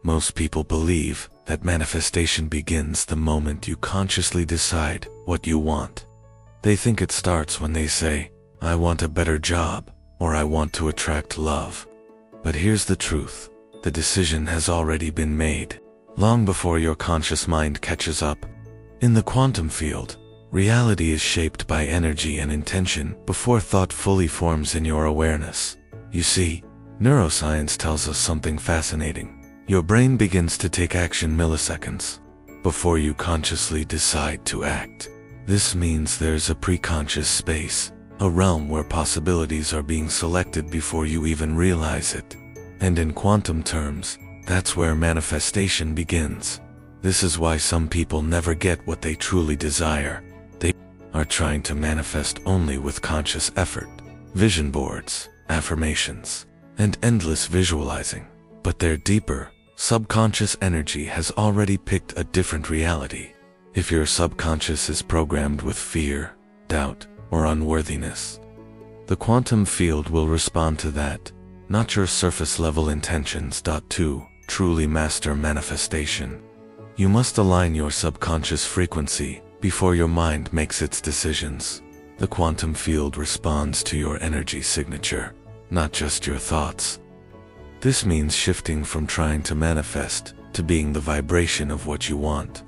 Most people believe that manifestation begins the moment you consciously decide what you want. They think it starts when they say, "I want a better job," or "I want to attract love." But here's the truth. The decision has already been made, long before your conscious mind catches up. In the quantum field, reality is shaped by energy and intention before thought fully forms in your awareness. You see, neuroscience tells us something fascinating. Your brain begins to take action milliseconds before you consciously decide to act. This means there's a preconscious space, a realm where possibilities are being selected before you even realize it. And in quantum terms, that's where manifestation begins. This is why some people never get what they truly desire. They are trying to manifest only with conscious effort, vision boards, affirmations, and endless visualizing. But their deeper, subconscious energy has already picked a different reality. If your subconscious is programmed with fear, doubt, or unworthiness, the quantum field will respond to that, not your surface-level intentions. To truly master manifestation, you must align your subconscious frequency before your mind makes its decisions. The quantum field responds to your energy signature, not just your thoughts. This means shifting from trying to manifest to being the vibration of what you want.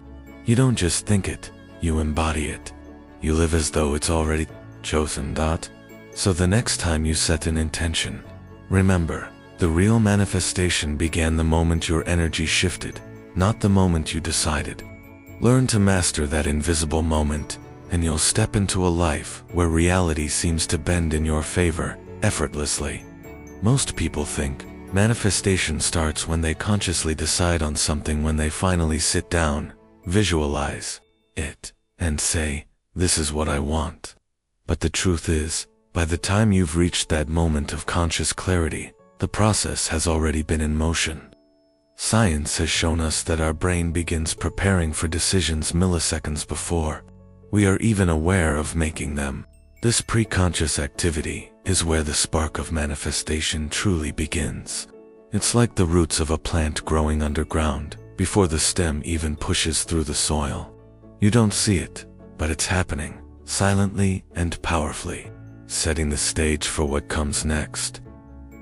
You don't just think it, you embody it. You live as though it's already chosen. So the next time you set an intention, remember, the real manifestation began the moment your energy shifted, not the moment you decided. Learn to master that invisible moment, and you'll step into a life where reality seems to bend in your favor, effortlessly. Most people think manifestation starts when they consciously decide on something, when they finally sit down, visualize it, and say, "This is what I want." But the truth is, by the time you've reached that moment of conscious clarity, the process has already been in motion. Science has shown us that our brain begins preparing for decisions milliseconds before we are even aware of making them. This preconscious activity is where the spark of manifestation truly begins. It's like the roots of a plant growing underground, before the stem even pushes through the soil. You don't see it, but it's happening, silently and powerfully, setting the stage for what comes next.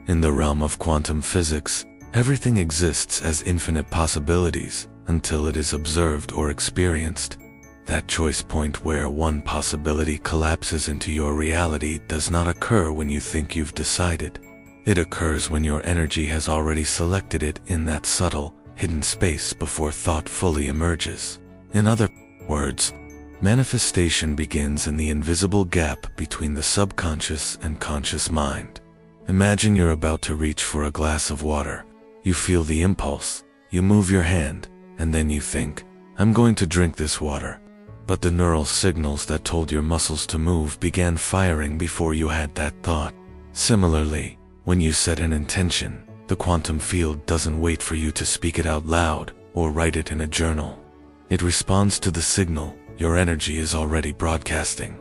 In the realm of quantum physics, everything exists as infinite possibilities until it is observed or experienced. That choice point where one possibility collapses into your reality does not occur when you think you've decided. It occurs when your energy has already selected it in that subtle, hidden space before thought fully emerges. In other words, manifestation begins in the invisible gap between the subconscious and conscious mind. Imagine you're about to reach for a glass of water. You feel the impulse, you move your hand, and then you think, "I'm going to drink this water." But the neural signals that told your muscles to move began firing before you had that thought. Similarly, when you set an intention, the quantum field doesn't wait for you to speak it out loud or write it in a journal. It responds to the signal your energy is already broadcasting.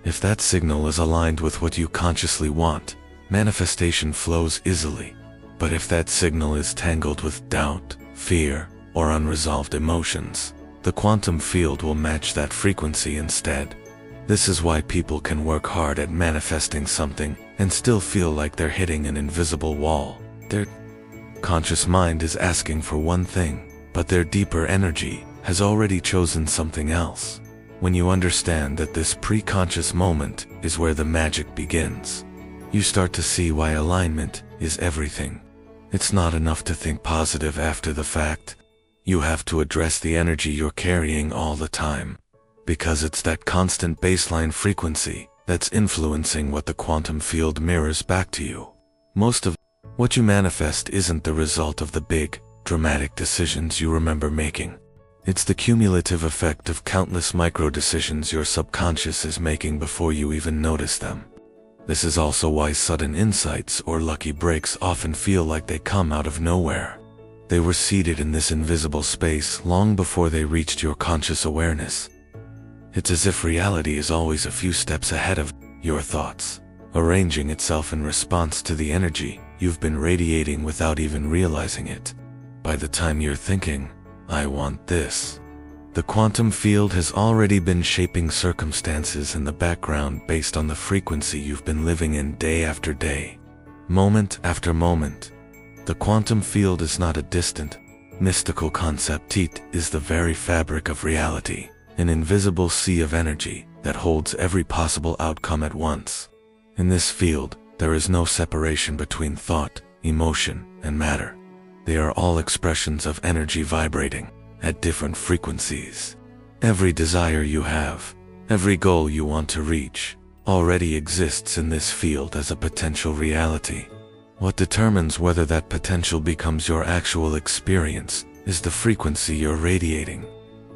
If that signal is aligned with what you consciously want, manifestation flows easily. But if that signal is tangled with doubt, fear, or unresolved emotions, the quantum field will match that frequency instead. This is why people can work hard at manifesting something and still feel like they're hitting an invisible wall. Their conscious mind is asking for one thing, but their deeper energy has already chosen something else. When you understand that this preconscious moment is where the magic begins, you start to see why alignment is everything. It's not enough to think positive after the fact. You have to address the energy you're carrying all the time, because it's that constant baseline frequency that's influencing what the quantum field mirrors back to you. Most of what you manifest isn't the result of the big, dramatic decisions you remember making. It's the cumulative effect of countless micro-decisions your subconscious is making before you even notice them. This is also why sudden insights or lucky breaks often feel like they come out of nowhere. They were seated in this invisible space long before they reached your conscious awareness. It's as if reality is always a few steps ahead of your thoughts, arranging itself in response to the energy you've been radiating without even realizing it. by the time you're thinking, I want this, the quantum field has already been shaping circumstances in the background based on the frequency you've been living in day after day, moment after moment. The quantum field is not a distant, mystical concept. It is the very fabric of reality, an invisible sea of energy that holds every possible outcome at once. In this field, there is no separation between thought, emotion, and matter. They are all expressions of energy vibrating at different frequencies. Every desire you have, every goal you want to reach, already exists in this field as a potential reality. What determines whether that potential becomes your actual experience is the frequency you're radiating.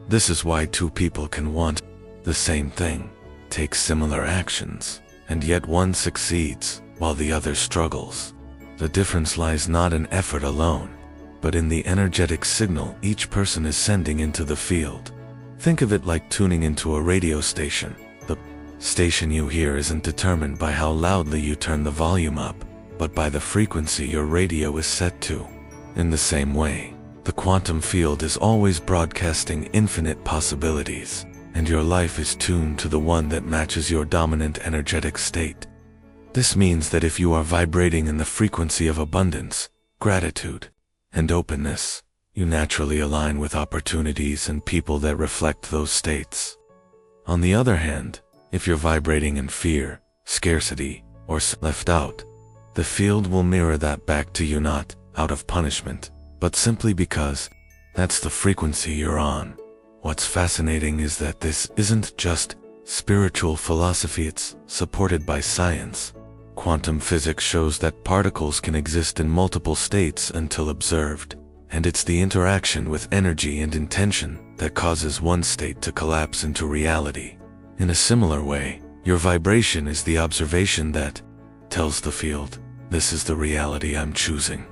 This is why two people can want the same thing, take similar actions, and yet one succeeds while the other struggles. The difference lies not in effort alone, but in the energetic signal each person is sending into the field. Think of it like tuning into a radio station. The station you hear isn't determined by how loudly you turn the volume up, but by the frequency your radio is set to. In the same way, the quantum field is always broadcasting infinite possibilities, and your life is tuned to the one that matches your dominant energetic state. This means that if you are vibrating in the frequency of abundance, gratitude, and openness, you naturally align with opportunities and people that reflect those states. On the other hand, if you're vibrating in fear, scarcity, or left out, the field will mirror that back to you, not out of punishment, but simply because that's the frequency you're on. What's fascinating is that this isn't just spiritual philosophy, it's supported by science. Quantum physics shows that particles can exist in multiple states until observed, and it's the interaction with energy and intention that causes one state to collapse into reality. In a similar way, your vibration is the observation that tells the field, this is the reality I'm choosing.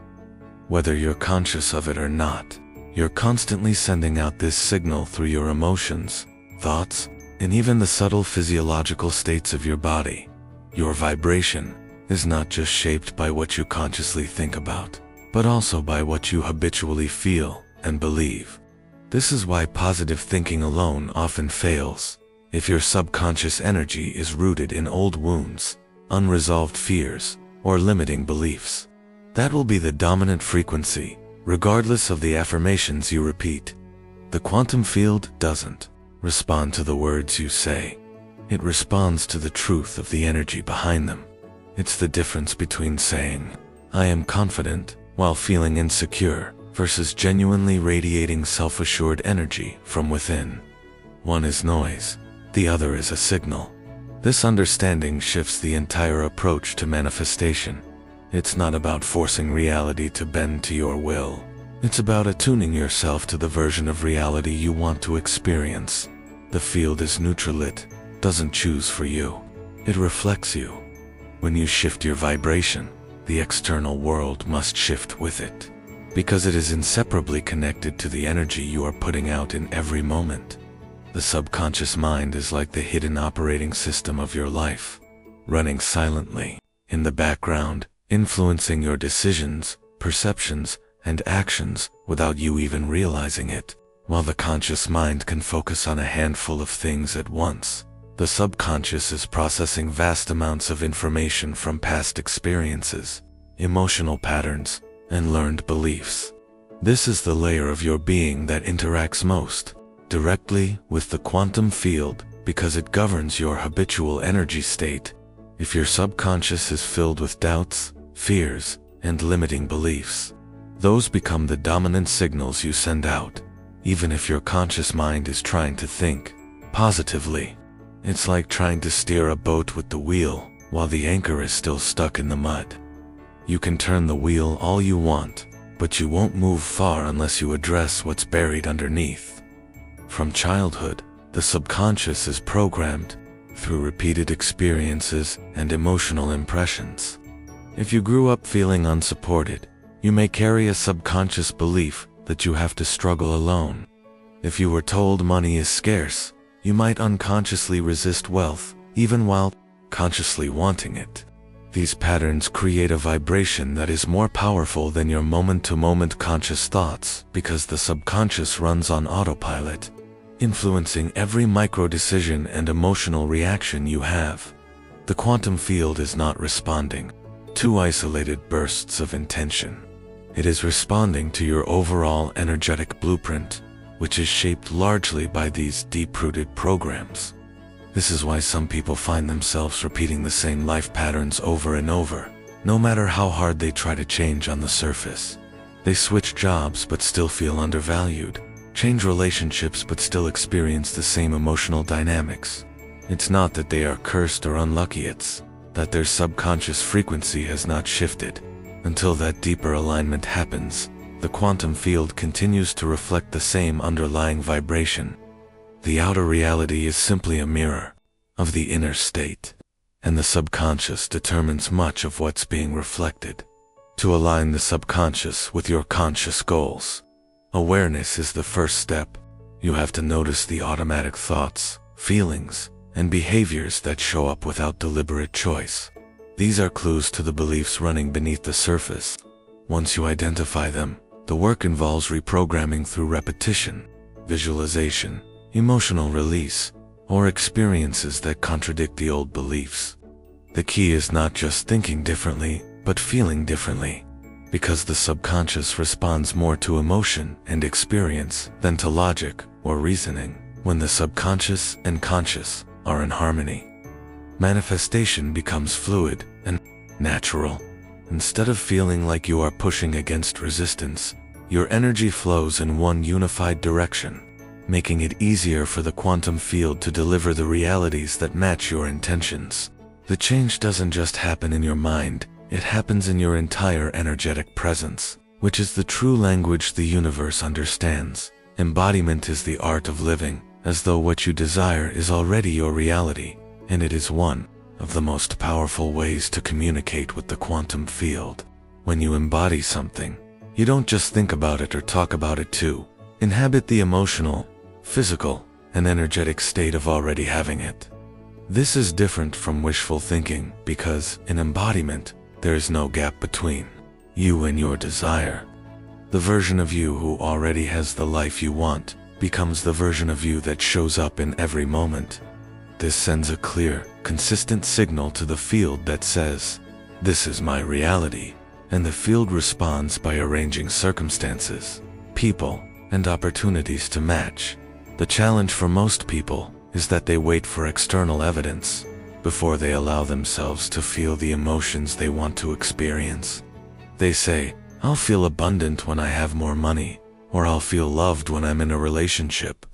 Whether you're conscious of it or not, you're constantly sending out this signal through your emotions, thoughts, and even the subtle physiological states of your body. Your vibration is not just shaped by what you consciously think about, but also by what you habitually feel and believe. This is why positive thinking alone often fails. If your subconscious energy is rooted in old wounds, unresolved fears, or limiting beliefs, that will be the dominant frequency, regardless of the affirmations you repeat. The quantum field doesn't respond to the words you say. It responds to the truth of the energy behind them. It's the difference between saying, I am confident, while feeling insecure, versus genuinely radiating self-assured energy from within. One is noise, the other is a signal. This understanding shifts the entire approach to manifestation. It's not about forcing reality to bend to your will. It's about attuning yourself to the version of reality you want to experience. The field is neutral, it doesn't choose for you. It reflects you. When you shift your vibration, the external world must shift with it, because it is inseparably connected to the energy you are putting out in every moment. The subconscious mind is like the hidden operating system of your life, running silently, in the background, influencing your decisions, perceptions, and actions without you even realizing it. While the conscious mind can focus on a handful of things at once, the subconscious is processing vast amounts of information from past experiences, emotional patterns, and learned beliefs. This is the layer of your being that interacts most directly with the quantum field because it governs your habitual energy state. If your subconscious is filled with doubts, fears, and limiting beliefs, those become the dominant signals you send out, even if your conscious mind is trying to think positively. It's like trying to steer a boat with the wheel while the anchor is still stuck in the mud. You can turn the wheel all you want, but you won't move far unless you address what's buried underneath. From childhood, the subconscious is programmed through repeated experiences and emotional impressions. If you grew up feeling unsupported, you may carry a subconscious belief that you have to struggle alone. If you were told money is scarce, you might unconsciously resist wealth, even while consciously wanting it. These patterns create a vibration that is more powerful than your moment-to-moment conscious thoughts because the subconscious runs on autopilot, influencing every micro-decision and emotional reaction you have. The quantum field is not responding to isolated bursts of intention. It is responding to your overall energetic blueprint, which is shaped largely by these deep-rooted programs. This is why some people find themselves repeating the same life patterns over and over, no matter how hard they try to change on the surface. They switch jobs but still feel undervalued, change relationships but still experience the same emotional dynamics. It's not that they are cursed or unlucky, it's that their subconscious frequency has not shifted. Until that deeper alignment happens, the quantum field continues to reflect the same underlying vibration. The outer reality is simply a mirror of the inner state, and the subconscious determines much of what's being reflected. To align the subconscious with your conscious goals, awareness is the first step. You have to notice the automatic thoughts, feelings, and behaviors that show up without deliberate choice. These are clues to the beliefs running beneath the surface. Once you identify them, the work involves reprogramming through repetition, visualization, emotional release, or experiences that contradict the old beliefs. The key is not just thinking differently, but feeling differently, because the subconscious responds more to emotion and experience than to logic or reasoning. When the subconscious and conscious are in harmony, manifestation becomes fluid and natural. Instead of feeling like you are pushing against resistance, your energy flows in one unified direction, making it easier for the quantum field to deliver the realities that match your intentions. The change doesn't just happen in your mind, it happens in your entire energetic presence, which is the true language the universe understands. Embodiment is the art of living as though what you desire is already your reality, and it is one of the most powerful ways to communicate with the quantum field. When you embody something, you don't just think about it or talk about it too. Inhabit the emotional, physical, and energetic state of already having it. This is different from wishful thinking because, in embodiment, there is no gap between you and your desire. The version of you who already has the life you want becomes the version of you that shows up in every moment. This sends a clear, consistent signal to the field that says, "This is my reality," and the field responds by arranging circumstances, people, and opportunities to match. The challenge for most people is that they wait for external evidence before they allow themselves to feel the emotions they want to experience. They say, "I'll feel abundant when I have more money," or "I'll feel loved when I'm in a relationship."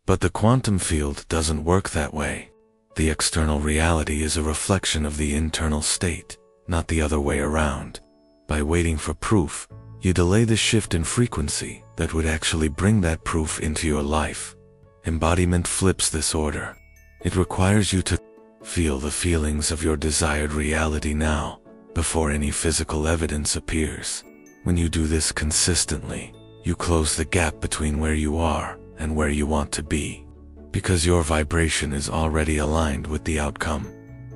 But the quantum field doesn't work that way. The external reality is a reflection of the internal state, not the other way around. By waiting for proof, you delay the shift in frequency that would actually bring that proof into your life. Embodiment flips this order. It requires you to feel the feelings of your desired reality now, before any physical evidence appears. When you do this consistently, you close the gap between where you are and where you want to be, because your vibration is already aligned with the outcome.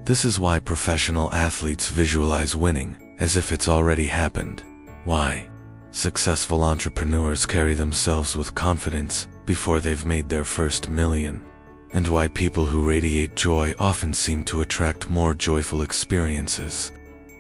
This is why professional athletes visualize winning as if it's already happened. Why successful entrepreneurs carry themselves with confidence before they've made their first million, and why people who radiate joy often seem to attract more joyful experiences.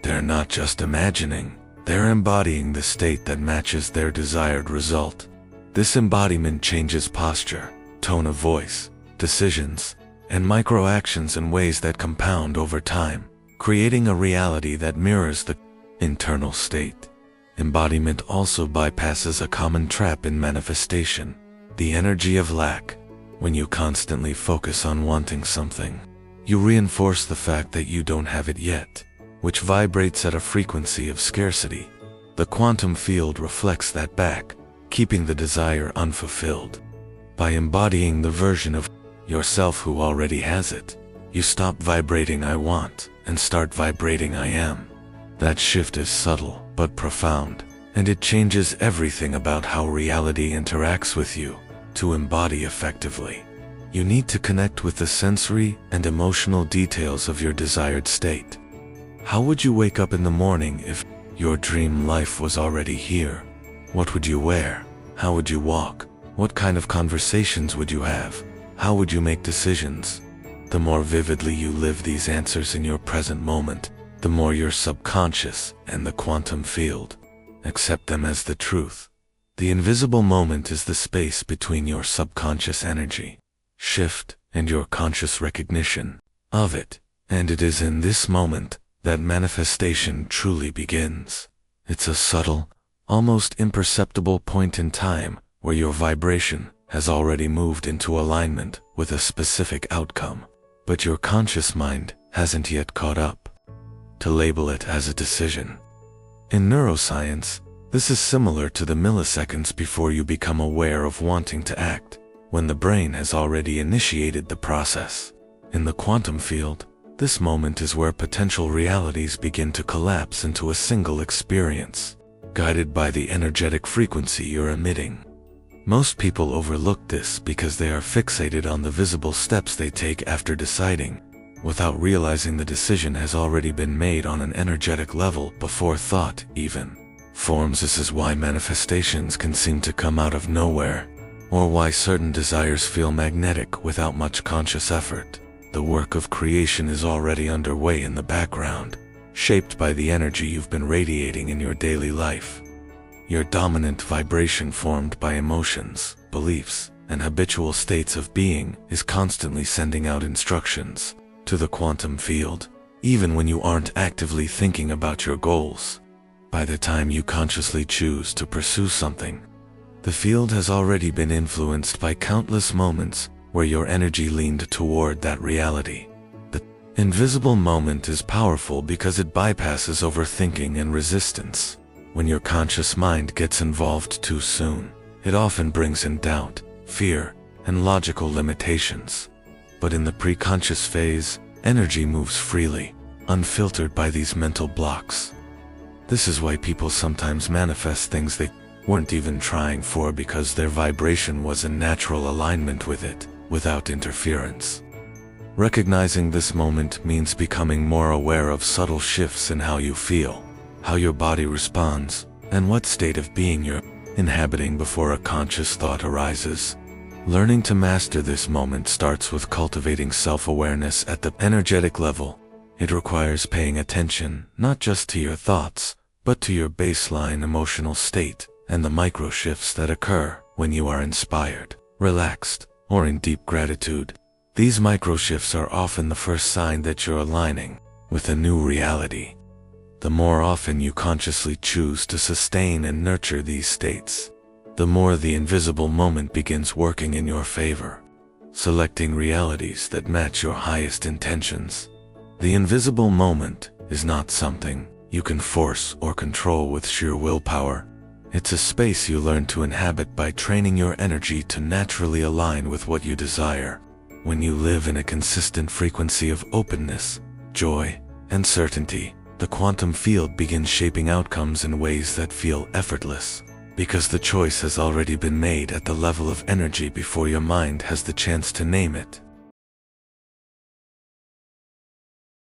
They're not just imagining, they're embodying the state that matches their desired result. This embodiment changes posture, tone of voice, decisions, and micro-actions in ways that compound over time, creating a reality that mirrors the internal state. Embodiment also bypasses a common trap in manifestation, the energy of lack. When you constantly focus on wanting something, you reinforce the fact that you don't have it yet, which vibrates at a frequency of scarcity. The quantum field reflects that back, keeping the desire unfulfilled. By embodying the version of yourself who already has it, you stop vibrating "I want" and start vibrating "I am." That shift is subtle but profound, and it changes everything about how reality interacts with you. To embody effectively, you need to connect with the sensory and emotional details of your desired state. How would you wake up in the morning if your dream life was already here? What would you wear? How would you walk? What kind of conversations would you have? How would you make decisions? The more vividly you live these answers in your present moment, the more your subconscious and the quantum field accept them as the truth. The invisible moment is the space between your subconscious energy shift and your conscious recognition of it, and it is in this moment that manifestation truly begins. It's a subtle, almost imperceptible point in time where your vibration has already moved into alignment with a specific outcome, but your conscious mind hasn't yet caught up to label it as a decision. In neuroscience, this is similar to the milliseconds before you become aware of wanting to act, when the brain has already initiated the process. In the quantum field, this moment is where potential realities begin to collapse into a single experience, guided by the energetic frequency you're emitting. Most people overlook this because they are fixated on the visible steps they take after deciding, without realizing the decision has already been made on an energetic level before thought even forms. This is why manifestations can seem to come out of nowhere, or why certain desires feel magnetic without much conscious effort. The work of creation is already underway in the background, shaped by the energy you've been radiating in your daily life. Your dominant vibration formed by emotions, beliefs, and habitual states of being is constantly sending out instructions to the quantum field, even when you aren't actively thinking about your goals. By the time you consciously choose to pursue something, the field has already been influenced by countless moments where your energy leaned toward that reality. The invisible moment is powerful because it bypasses overthinking and resistance. When your conscious mind gets involved too soon, it often brings in doubt, fear, and logical limitations. But in the preconscious phase, energy moves freely, unfiltered by these mental blocks. This is why people sometimes manifest things they weren't even trying for, because their vibration was in natural alignment with it, without interference. Recognizing this moment means becoming more aware of subtle shifts in how you feel, how your body responds, and what state of being you're inhabiting before a conscious thought arises. Learning to master this moment starts with cultivating self-awareness at the energetic level. It requires paying attention not just to your thoughts, but to your baseline emotional state and the micro shifts that occur when you are inspired, relaxed, or in deep gratitude. These micro shifts are often the first sign that you're aligning with a new reality. The more often you consciously choose to sustain and nurture these states, the more the invisible moment begins working in your favor, selecting realities that match your highest intentions. The invisible moment is not something you can force or control with sheer willpower. It's a space you learn to inhabit by training your energy to naturally align with what you desire. When you live in a consistent frequency of openness, joy, and certainty, the quantum field begins shaping outcomes in ways that feel effortless, because the choice has already been made at the level of energy before your mind has the chance to name it.